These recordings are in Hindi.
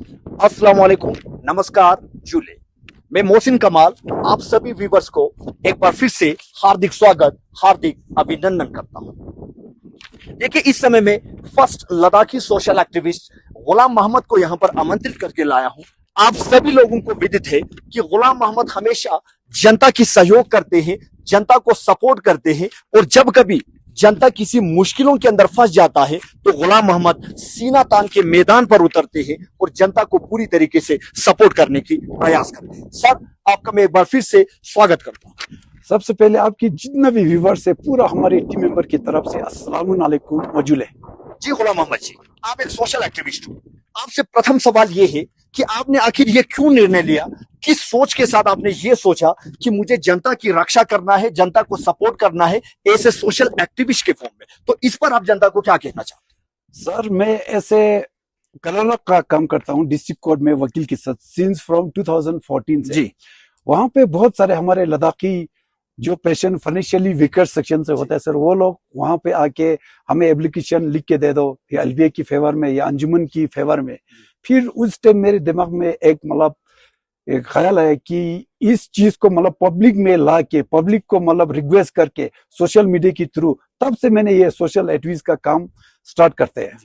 अस्सलाम वालेकुम, नमस्कार, जुले। मैं मोहसिन कमाल आप सभी व्यूवर्स को एक बार फिर से हार्दिक स्वागत, हार्दिक अभिनंदन करता हूं। देखिए, इस समय में फर्स्ट लद्दाखी सोशल एक्टिविस्ट गुलाम मोहम्मद को यहां पर आमंत्रित करके लाया हूं। आप सभी लोगों को विदित है कि गुलाम मोहम्मद हमेशा जनता की सहयोग करते हैं, जनता को सपोर्ट करते हैं, और जब कभी जनता किसी मुश्किलों के अंदर फंस जाता है तो गुलाम मोहम्मद सीना तान के मैदान पर उतरते हैं और जनता को पूरी तरीके से सपोर्ट करने की प्रयास करते हैं। सर, आपका मैं एक बार फिर से स्वागत करता हूं। सबसे पहले आपकी जितना भी व्यूवर्स है, पूरा हमारे टीम मेंबर की तरफ से अस्सलाम वालेकुम मौजूद है। जी गुलाम मोहम्मद जी, आप एक सोशल एक्टिविस्ट हो। आपसे प्रथम सवाल ये है कि आपने आखिर ये क्यों निर्णय लिया, किस सोच के साथ आपने ये सोचा कि मुझे जनता की रक्षा करना है, जनता को सपोर्ट करना है ऐसे सोशल एक्टिविस्ट के फॉर्म में? तो इस पर आप जनता को क्या कहना चाहते हैं? सर, मैं ऐसे कलर का काम करता हूँ डिस्ट्रिक्ट कोर्ट में वकील के साथ सिंस फ्रॉम 2014 से। जी, वहां पे बहुत सारे हमारे लद्दाखी जो पेशेंट फाइनेंशियली वीकर सेक्शन से होता है सर, वो लोग वहां पे आके हमें एप्लीकेशन लिख के दे दो, या एलबीए की फेवर में या अंजुमन की फेवर में। फिर उस टाइम मेरे दिमाग में एक एक ख्याल है कि इस चीज को पब्लिक में ला के पब्लिक को रिक्वेस्ट करके सोशल मीडिया के थ्रू, तब से मैंने ये सोशल एक्टिविस्ट का काम स्टार्ट करते हैं।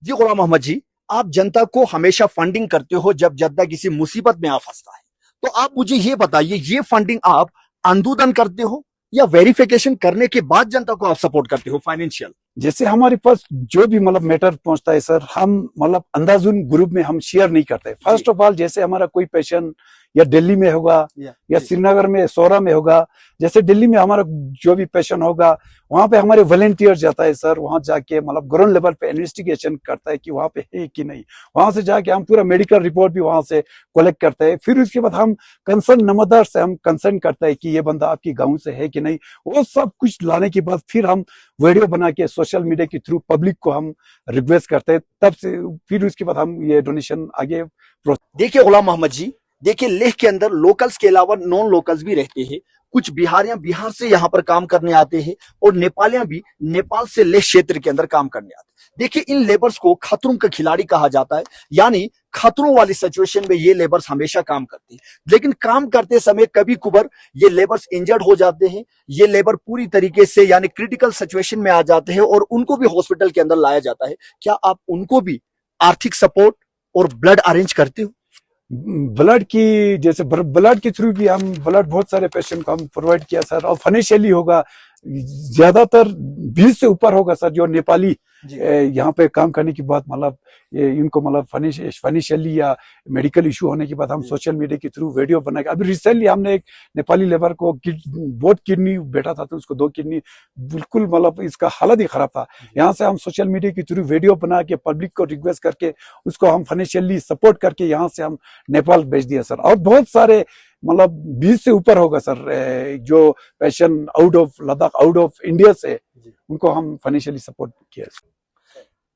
जी गुलाम मोहम्मद जी, आप जनता को हमेशा फंडिंग करते हो जब जनता किसी मुसीबत में आ फंसता है। तो आप मुझे ये बताइए, ये फंडिंग आप अंधोधन करते हो या वेरिफिकेशन करने के बाद जनता को आप सपोर्ट करते हो फाइनेंशियल? जैसे हमारे पास जो भी मैटर पहुंचता है सर, हम अंदाजुन ग्रुप में हम शेयर नहीं करते। फर्स्ट ऑफ ऑल, जैसे हमारा कोई पेशेंट या दिल्ली में होगा या श्रीनगर में, सोरा में होगा, जैसे दिल्ली में हमारा जो भी पेशेंट होगा, वहां पे हमारे वॉलंटियर जाता है सर, वहां जाके ग्राउंड लेवल पे इन्वेस्टिगेशन करता है कि वहां पे है कि नहीं। वहां से जाके हम पूरा मेडिकल रिपोर्ट भी वहां से कलेक्ट करते हैं। फिर उसके बाद हम कंसर्न नंबरदार से हम कंसर्न करते हैं कि ये बंदा आपकी गाँव से है कि नहीं। वो सब कुछ लाने के बाद फिर हम वीडियो बना के सोशल मीडिया के थ्रू पब्लिक को हम रिक्वेस्ट करते हैं। तब से फिर उसके बाद हम ये डोनेशन आगे। देखिए गुलाम मोहम्मद जी, देखिए लेह के अंदर लोकल्स के अलावा नॉन लोकल्स भी रहते हैं। कुछ बिहारियां बिहार से यहाँ पर काम करने आते हैं और नेपालियां भी नेपाल से लेह क्षेत्र के अंदर काम करने आते हैं। देखिए, इन लेबर्स को खतरों का खिलाड़ी कहा जाता है, यानी खतरों वाली सिचुएशन में ये लेबर्स हमेशा काम करते हैं। लेकिन काम करते समय कभी कुबर ये लेबर्स इंजर्ड हो जाते हैं, ये लेबर पूरी तरीके से यानी क्रिटिकल सिचुएशन में आ जाते हैं और उनको भी हॉस्पिटल के अंदर लाया जाता है। क्या आप उनको भी आर्थिक सपोर्ट और ब्लड अरेंज करते हो? ब्लड की, जैसे ब्लड के थ्रू भी हम ब्लड बहुत सारे पेशेंट को हम प्रोवाइड किया सर। और फाइनेंशियली होगा, ज्यादातर 20 से ऊपर होगा सर जो नेपाली यहाँ पे काम करने के बाद इनको फाइनेंशियली या मेडिकल इशू होने के बाद हम सोशल मीडिया के थ्रू वीडियो बना के, अभी रिसेंटली हमने एक नेपाली लेबर को बहुत किडनी बैठा था, तो उसको 2 किडनी बिल्कुल इसका हालत ही खराब था। यहाँ से हम सोशल मीडिया के थ्रू वीडियो बना के पब्लिक को रिक्वेस्ट करके उसको हम फाइनेंशियली सपोर्ट करके यहाँ से हम नेपाल भेज दिया सर। और बहुत सारे 20 से ऊपर होगा सर जो patient out of Ladakh, out of India से, उनको हम फाइनेंशियली सपोर्ट किया।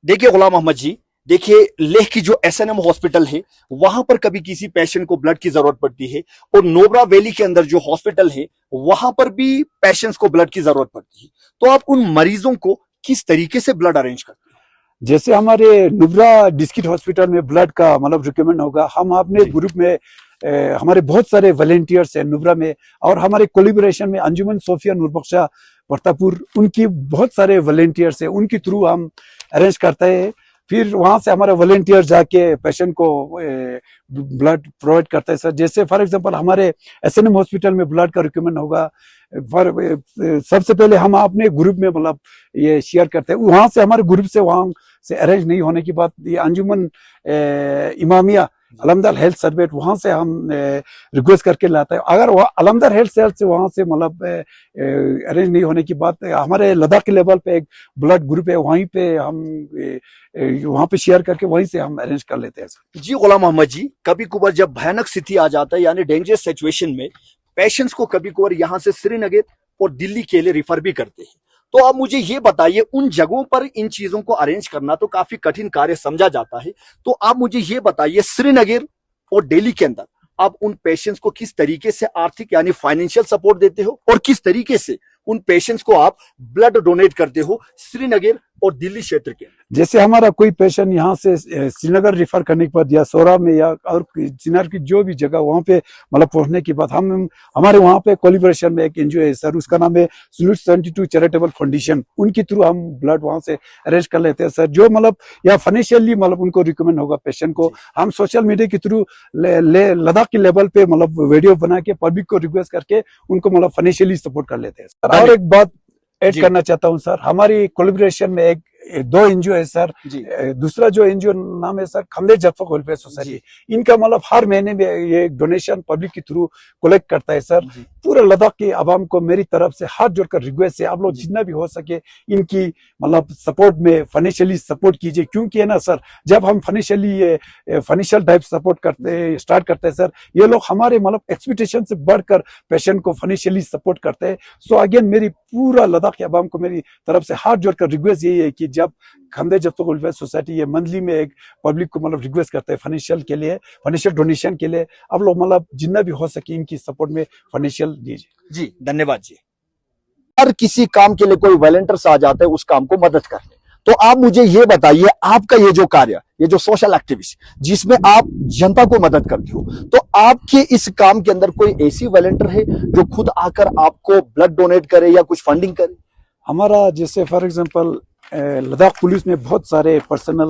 देखिए गुलाम मोहम्मद जी, देखिए लेह की जो एसएनएम हॉस्पिटल है, वहां पर कभी किसी पेशेंट को ब्लड की जरूरत पड़ती है, और नोब्रा वैली के अंदर जो हॉस्पिटल है वहां पर भी पेशेंट्स को ब्लड की जरूरत पड़ती है। तो आप उन मरीजों को किस तरीके से ब्लड अरेंज करते हैं? जैसे हमारे नुब्रा डिस्ट्रिक्ट हॉस्पिटल में ब्लड का रिकमेंड होगा, हम अपने ग्रुप में हमारे बहुत सारे वॉलंटियर्स हैं नुब्रा में, और हमारे कोलिब्रेशन में अंजुमन सोफिया नूरबख्शा प्रतापुर, उनकी बहुत सारे वॉलंटियर्स हैं, उनके थ्रू हम अरेंज करते हैं। फिर वहां से हमारे वॉलंटियर जाके पेशेंट को ब्लड प्रोवाइड करते हैं सर। जैसे फॉर एग्जांपल हमारे एसएनएम हॉस्पिटल में ब्लड का रिकमेंड होगा, सबसे पहले हम अपने ग्रुप में ये शेयर करते हैं। वहां से हमारे ग्रुप से वहां से अरेंज नहीं होने की बात, ये अंजुमन इमामिया अलमदर हेल्थ सर्वे, वहां से हम रिक्वेस्ट करके लाते हैं। अगर वह अलमदर हेल्थ सर्वे से वहां से अरेंज नहीं होने की बात, हमारे लद्दाख के लेवल पे एक ब्लड ग्रुप है, वहीं पे हम वहां पे शेयर करके वहीं से हम अरेंज कर लेते हैं। जी गुलाम मोहम्मद जी, कभी कभार जब भयानक स्थिति आ जाता है यानी डेंजरस सिचुएशन में, पेशेंट्स को कभी कभार यहाँ से श्रीनगर और दिल्ली के लिए रिफर भी करते हैं। तो आप मुझे ये बताइए, उन जगहों पर इन चीजों को अरेंज करना तो काफी कठिन कार्य समझा जाता है। तो आप मुझे ये बताइए, श्रीनगर और दिल्ली के अंदर आप उन पेशेंट्स को किस तरीके से आर्थिक यानी फाइनेंशियल सपोर्ट देते हो, और किस तरीके से उन पेशेंट्स को आप ब्लड डोनेट करते हो श्रीनगर और दिल्ली क्षेत्र के? जैसे हमारा कोई पेशेंट यहाँ से श्रीनगर रेफर करने के बाद या सोरा में या और श्रीनगर की जो भी जगह वहाँ पे मतलब पहुंचने के बाद हम हमारे वहाँ पे कोलिब्रेशन में एक एनजीओ है सर, उसका नाम है सल्यूट 72 चैरिटेबल फाउंडेशन, उनके थ्रू हम ब्लड वहाँ से अरेंज कर लेते हैं सर। जो मतलब या फाइनेंशियली मतलब उनको रिकमेंड होगा पेशेंट को, हम सोशल मीडिया के थ्रू लद्दाख के लेवल पे मतलब वीडियो बना के पब्लिक को रिक्वेस्ट करके उनको मतलब फाइनेंशियली सपोर्ट कर लेते हैं सर। और एक बात ऐड करना चाहता हूँ सर, हमारी कोलिब्रेशन में एक 2 एनजीओ है सर। दूसरा जो एनजीओ नाम है सर खमदे जफर वेलफेयर सोसाइटी, इनका मतलब हर महीने में ये डोनेशन पब्लिक के थ्रू कलेक्ट करता है सर। पूरे लद्दाख के आवाम को मेरी तरफ से हाथ जोड़कर रिक्वेस्ट है, आप लोग जितना भी हो सके इनकी मतलब सपोर्ट में फाइनेंशियली सपोर्ट कीजिए, क्योंकि है ना सर, जब हम फाइनेंशियल टाइप सपोर्ट करते स्टार्ट करते हैं सर, ये लोग हमारे मतलब एक्सपेक्टेशन से बढ़कर पेशेंट को फाइनेंशियली सपोर्ट करते हैं। सो अगेन मेरी पूरा लद्दाख के आवाम को मेरी तरफ से हाथ जोड़कर रिक्वेस्ट यही है कि जब खमदे जफ्त वेलफेयर सोसाइटी ये मंथली में एक पब्लिक को मतलब रिक्वेस्ट करते हैं फाइनेंशियल के लिए, फाइनेंशियल डोनेशन के लिए, आप लोग मतलब जितना भी हो सके इनकी सपोर्ट में फाइनेंशियल दीजिए। जी धन्यवाद जी। हर किसी काम के लिए कोई वॉलंटियर्स आ जाते हैं उस काम को मदद करने, तो आप मुझे ये बताइए, आपका ये जो कार्य, ये जो सोशल एक्टिविस्ट जिसमें आप जनता को मदद करते हो, तो आपके इस काम के अंदर कोई ऐसी वॉलंटियर है जो खुद आकर आपको ब्लड डोनेट करे या कुछ फंडिंग करे? हमारा जैसे फॉर एग्जांपल लद्दाख पुलिस में बहुत सारे पर्सनल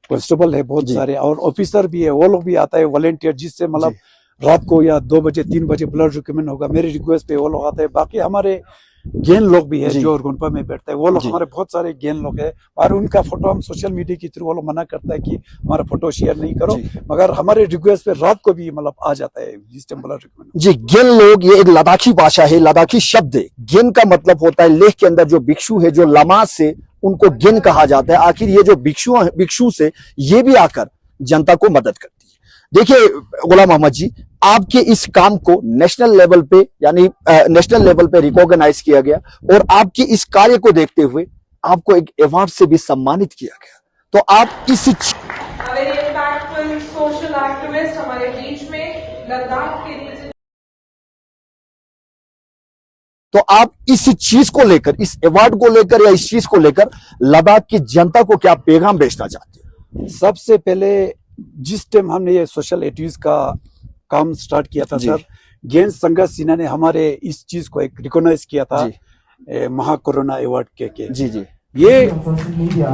कांस्टेबल है बहुत सारे, और ऑफिसर भी है, वो लोग भी आता है वॉलंटियर, जिससे मतलब रात को या 2 बजे 3 बजे ब्लड रिकमेंड होगा मेरे रिक्वेस्ट पे वो लोग आते हैं। बाकी हमारे गेन लोग भी है जो गुनपा में बैठते हैं, वो लोग हमारे बहुत सारे गेन लोग है, और उनका फोटो हम सोशल मीडिया के थ्रू वो लोग मना करता है कि हमारा फोटो शेयर नहीं करो, मगर हमारे रिक्वेस्ट पे रात को भी मतलब आ जाता है जिस टाइम ब्लड रिकमेंड। जी गेन लोग, ये एक लद्दाखी भाषा है, लद्दाखी शब्द है। गेन का मतलब होता है लेह के अंदर जो भिक्षु है, जो लमाज से उनको गेन कहा जाता है। आखिर ये जो भिक्षु से ये भी आकर जनता को मदद करती है। देखिए गुलाम मोहम्मद जी, आपके इस काम को नेशनल लेवल पे यानी नेशनल लेवल पे रिकॉग्नाइज किया गया, और आपके इस कार्य को देखते हुए आपको एक अवार्ड से भी सम्मानित किया गया। तो आप इस वेरी इम्पैक्टफुल सोशल एक्टिविस्ट हमारे बीच में लद्दाख के रीजन, तो आप इस चीज को लेकर, इस अवार्ड को लेकर या इस चीज को लेकर लद्दाख की जनता को क्या पैगाम भेजना चाहते हैं? सबसे पहले जिस टाइम हमने ये सोशल एक्टिविस्ट का काम स्टार्ट किया था सर, गेन संघर्ष सेना ने हमारे इस चीज को एक रिकॉग्नाइज किया था महाकोरोना अवार्ड के। जी जी, ये social media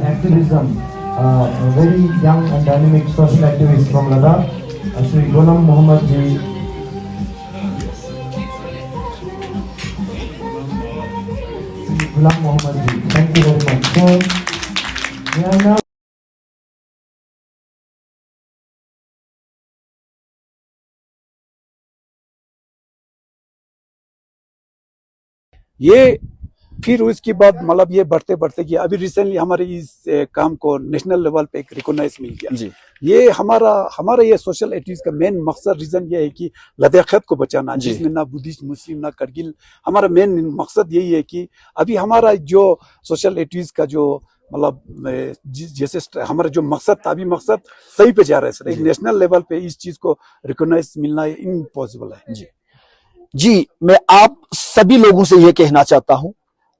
activism very young and dynamic social activist from Ladakh Shri Ghulam Mohammad ji, thank you very much. So ये फिर उसके बाद मतलब ये बढ़ते बढ़ते कि अभी रिसेंटली हमारे इस काम को नेशनल लेवल पे एक रिकॉग्नाइज मिल गया जी। ये हमारा ये सोशल एक्टिविस्ट का मेन मकसद रीजन ये है कि लद्दाख को बचाना, जिसमें ना बुद्धिस्ट मुस्लिम ना करगिल, हमारा मेन मकसद यही है कि अभी हमारा जो सोशल एक्टिविस्ट का जो मतलब जैसे हमारा जो मकसद था, अभी मकसद सही पे जा रहा है सर। एक नेशनल लेवल पे इस चीज को रिकॉग्नाइज मिलना इम्पॉसिबल है जी। मैं आप सभी लोगों से यह कहना चाहता हूं,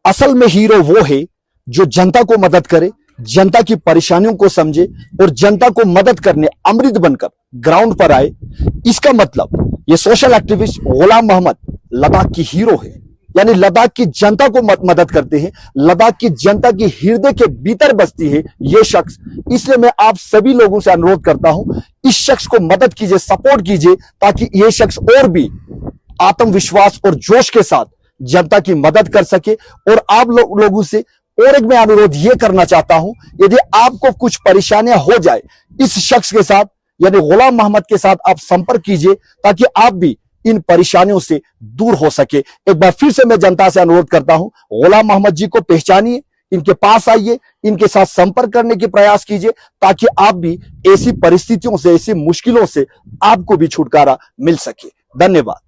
असल में हीरो वो है जो जनता को मदद करे, जनता की परेशानियों को समझे और जनता को मदद करने अमृत बनकर ग्राउंड पर आए। इसका मतलब ये सोशल एक्टिविस्ट गुलाम मोहम्मद लद्दाख की हीरो है, यानी लद्दाख की जनता को मदद करते हैं, लद्दाख की जनता की हृदय के भीतर बसती है ये शख्स। इसलिए मैं आप सभी लोगों से अनुरोध करता हूं, इस शख्स को मदद कीजिए, सपोर्ट कीजिए, ताकि ये शख्स और भी आत्मविश्वास और जोश के साथ जनता की मदद कर सके। और आप लोगों से और एक मैं अनुरोध यह करना चाहता हूं, यदि आपको कुछ परेशानियां हो जाए, इस शख्स के साथ यानी गुलाम मोहम्मद के साथ आप संपर्क कीजिए, ताकि आप भी इन परेशानियों से दूर हो सके। एक बार फिर से मैं जनता से अनुरोध करता हूं, गुलाम मोहम्मद जी को पहचानिए, इनके पास आइए, इनके साथ संपर्क करने के प्रयास कीजिए, ताकि आप भी ऐसी परिस्थितियों से, ऐसी मुश्किलों से आपको भी छुटकारा मिल सके। धन्यवाद।